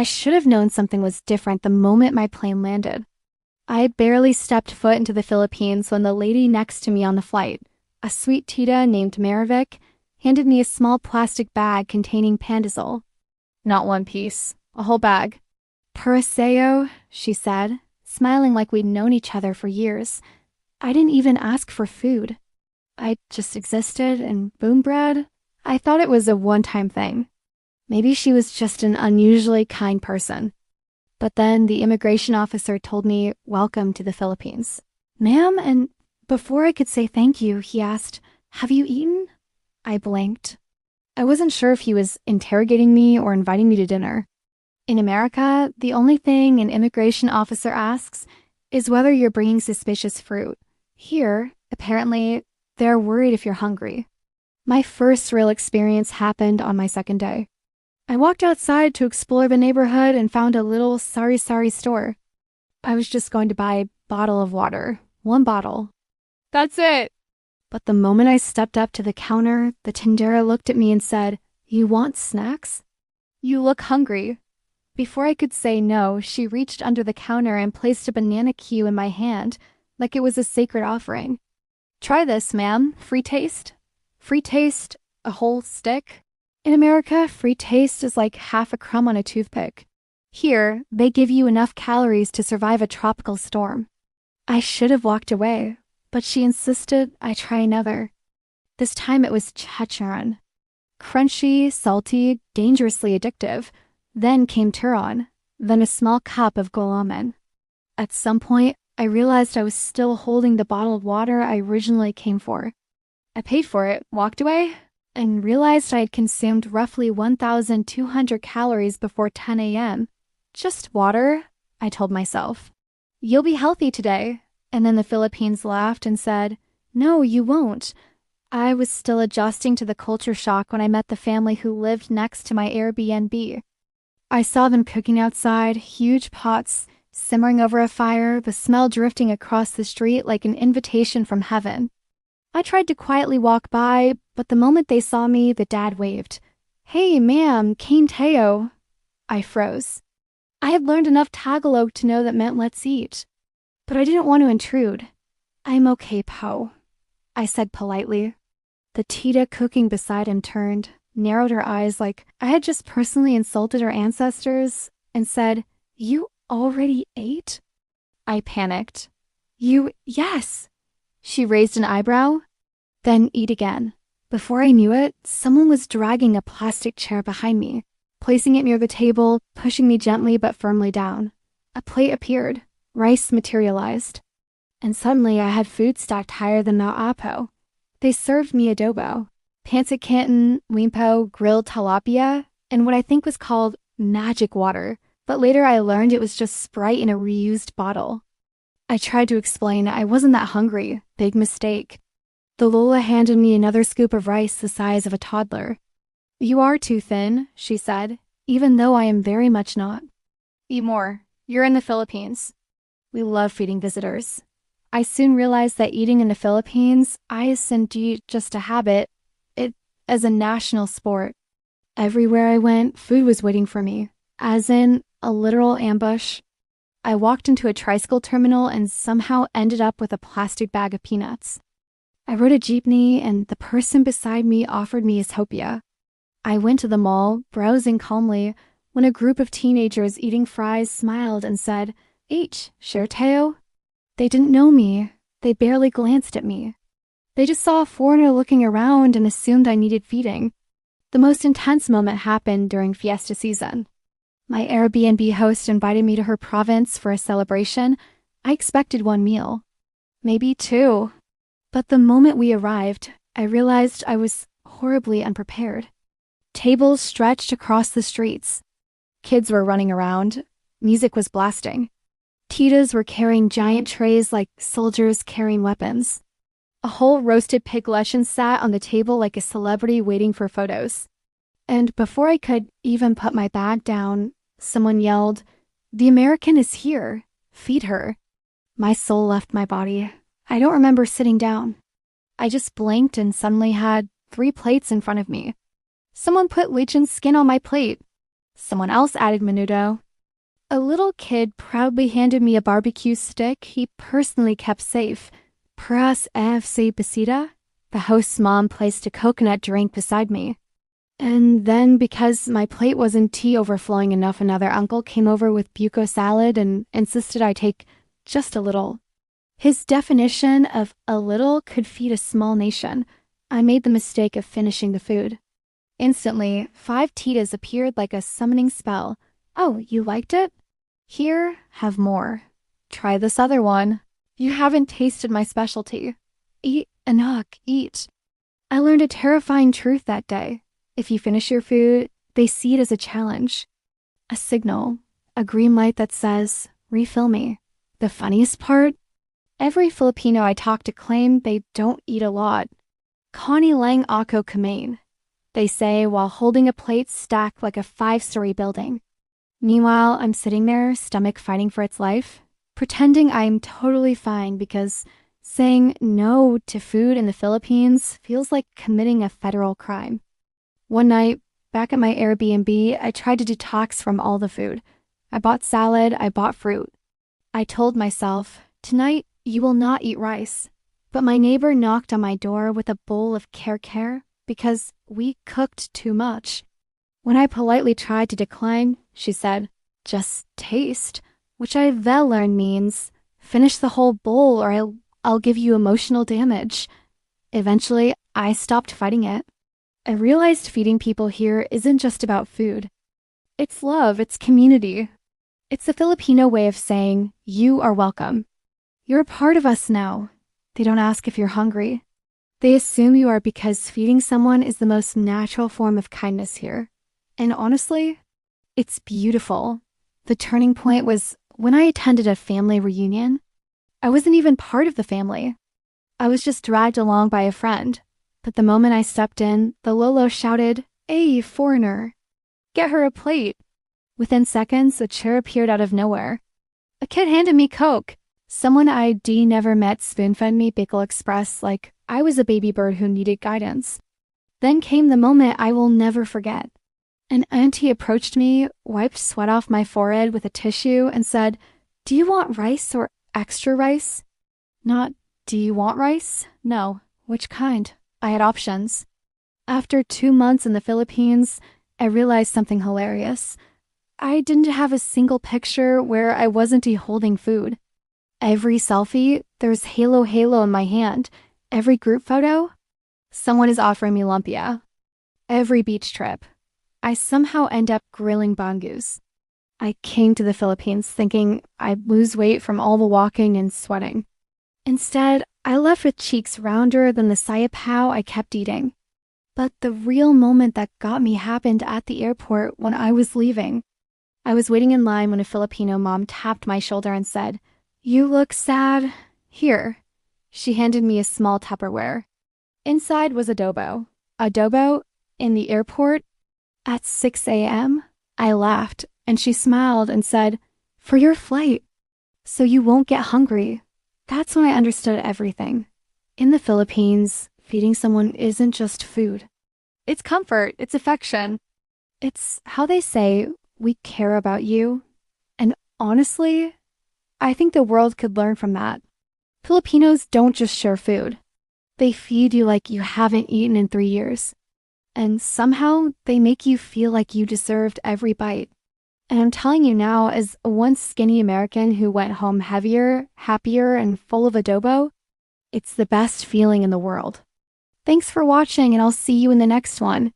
I should have known something was different the moment my plane landed. I had barely stepped foot into the Philippines when the lady next to me on the flight, a sweet tita named Maravik, handed me a small plastic bag containing pandesal. Not one piece, a whole bag. Paraseo, she said, smiling like we'd known each other for years. I didn't even ask for food. I just existed and boom bread. I thought it was a one-time thing. Maybe she was just an unusually kind person. But then the immigration officer told me, "Welcome to the Philippines." "Ma'am," and before I could say thank you, he asked, "Have you eaten?" I blinked. I wasn't sure if he was interrogating me or inviting me to dinner. In America, the only thing an immigration officer asks is whether you're bringing suspicious fruit. Here, apparently, they're worried if you're hungry. My first real experience happened on my second day. I walked outside to explore the neighborhood and found a little sari-sari store. I was just going to buy a bottle of water. One bottle. That's it. But the moment I stepped up to the counter, the tendera looked at me and said, "You want snacks? You look hungry." Before I could say no, she reached under the counter and placed a banana cue in my hand, like it was a sacred offering. "Try this, ma'am. Free taste." Free taste? A whole stick? In America, free taste is like half a crumb on a toothpick. Here, they give you enough calories to survive a tropical storm. I should have walked away, but she insisted I try another. This time it was chicharron. Crunchy, salty, dangerously addictive. Then came turon, then a small cup of wholesome. At some point, I realized I was still holding the bottled water I originally came for. I paid for it, walked away, and realized I had consumed roughly 1,200 calories before 10 a.m. Just water, I told myself. "You'll be healthy today." And then the Philippines laughed and said, "No, you won't." I was still adjusting to the culture shock when I met the family who lived next to my Airbnb. I saw them cooking outside, huge pots, simmering over a fire, the smell drifting across the street like an invitation from heaven. I tried to quietly walk by, but the moment they saw me, the dad waved. "Hey, ma'am, Cain Teo." I froze. I had learned enough Tagalog to know that meant "let's eat." But I didn't want to intrude. "I'm okay, Po," I said politely. The tita cooking beside him turned, narrowed her eyes like I had just personally insulted her ancestors, and said, "You already ate?" I panicked. Yes." She raised an eyebrow, then eat again. Before I knew it, someone was dragging a plastic chair behind me, placing it near the table, pushing me gently but firmly down. A plate appeared. Rice materialized. And suddenly I had food stacked higher than the apo. They served me adobo, pancit canton, wimpo, grilled tilapia, and what I think was called magic water, but later I learned it was just Sprite in a reused bottle. I tried to explain I wasn't that hungry. Big mistake. The Lola handed me another scoop of rice the size of a toddler. "You are too thin," she said, "even though I am very much not. Eat more. You're in the Philippines." We love feeding visitors. I soon realized that eating in the Philippines isn't just a habit, it as a national sport. Everywhere I went, food was waiting for me, as in a literal ambush. I walked into a tricycle terminal and somehow ended up with a plastic bag of peanuts. I rode a jeepney and the person beside me offered me Isopia. I went to the mall, browsing calmly, when a group of teenagers eating fries smiled and said, "H, share Teo?" They didn't know me. They barely glanced at me. They just saw a foreigner looking around and assumed I needed feeding. The most intense moment happened during Fiesta season. My Airbnb host invited me to her province for a celebration. I expected one meal. Maybe two. But the moment we arrived, I realized I was horribly unprepared. Tables stretched across the streets. Kids were running around. Music was blasting. Titas were carrying giant trays like soldiers carrying weapons. A whole roasted pig luncheon sat on the table like a celebrity waiting for photos. And before I could even put my bag down, someone yelled, "The American is here. Feed her." My soul left my body. I don't remember sitting down. I just blinked and suddenly had 3 plates in front of me. Someone put lichen skin on my plate. Someone else added menudo. A little kid proudly handed me a barbecue stick he personally kept safe. Pras AFC Besida. The host's mom placed a coconut drink beside me. And then, because my plate wasn't tea overflowing enough, another uncle came over with buko salad and insisted I take just a little. His definition of a little could feed a small nation. I made the mistake of finishing the food. Instantly, 5 titas appeared like a summoning spell. Oh, you liked it? Here, have more. Try this other one. You haven't tasted my specialty. Eat, Anak, eat. I learned a terrifying truth that day. If you finish your food, they see it as a challenge. A signal. A green light that says, refill me. The funniest part? Every Filipino I talk to claim they don't eat a lot. Connie lang ako kumain. They say while holding a plate stacked like a 5-story building. Meanwhile, I'm sitting there, stomach fighting for its life, pretending I'm totally fine because saying no to food in the Philippines feels like committing a federal crime. One night, back at my Airbnb, I tried to detox from all the food. I bought salad, I bought fruit. I told myself, tonight you will not eat rice. But my neighbor knocked on my door with a bowl of kare-kare because we cooked too much. When I politely tried to decline, she said, just taste, which I then learned means finish the whole bowl or I'll give you emotional damage. Eventually, I stopped fighting it. I realized feeding people here isn't just about food. It's love, it's community. It's the Filipino way of saying, you are welcome. You're a part of us now. They don't ask if you're hungry. They assume you are because feeding someone is the most natural form of kindness here. And honestly, it's beautiful. The turning point was when I attended a family reunion. I wasn't even part of the family. I was just dragged along by a friend. But the moment I stepped in, the Lolo shouted, "Hey, foreigner, get her a plate." Within seconds, a chair appeared out of nowhere. A kid handed me Coke. Someone I never met spoon-fed me Pickle Express like I was a baby bird who needed guidance. Then came the moment I will never forget. An auntie approached me, wiped sweat off my forehead with a tissue, and said, "Do you want rice or extra rice?" Not, "Do you want rice?" No, which kind? I had options. After 2 months in the Philippines, I realized something hilarious. I didn't have a single picture where I wasn't holding food. Every selfie, there's halo in my hand. Every group photo, someone is offering me lumpia. Every beach trip, I somehow end up grilling bangus. I came to the Philippines thinking I'd lose weight from all the walking and sweating. Instead, I left with cheeks rounder than the sayapao I kept eating. But the real moment that got me happened at the airport when I was leaving. I was waiting in line when a Filipino mom tapped my shoulder and said, "You look sad. Here." She handed me a small Tupperware. Inside was adobo. Adobo in the airport at 6 a.m.? I laughed, and she smiled and said, "For your flight, so you won't get hungry." That's when I understood everything. In the Philippines, feeding someone isn't just food. It's comfort, it's affection. It's how they say, "We care about you." And honestly, I think the world could learn from that. Filipinos don't just share food. They feed you like you haven't eaten in 3 years. And somehow, they make you feel like you deserved every bite. And I'm telling you now, as a once skinny American who went home heavier, happier, and full of adobo, it's the best feeling in the world. Thanks for watching, and I'll see you in the next one.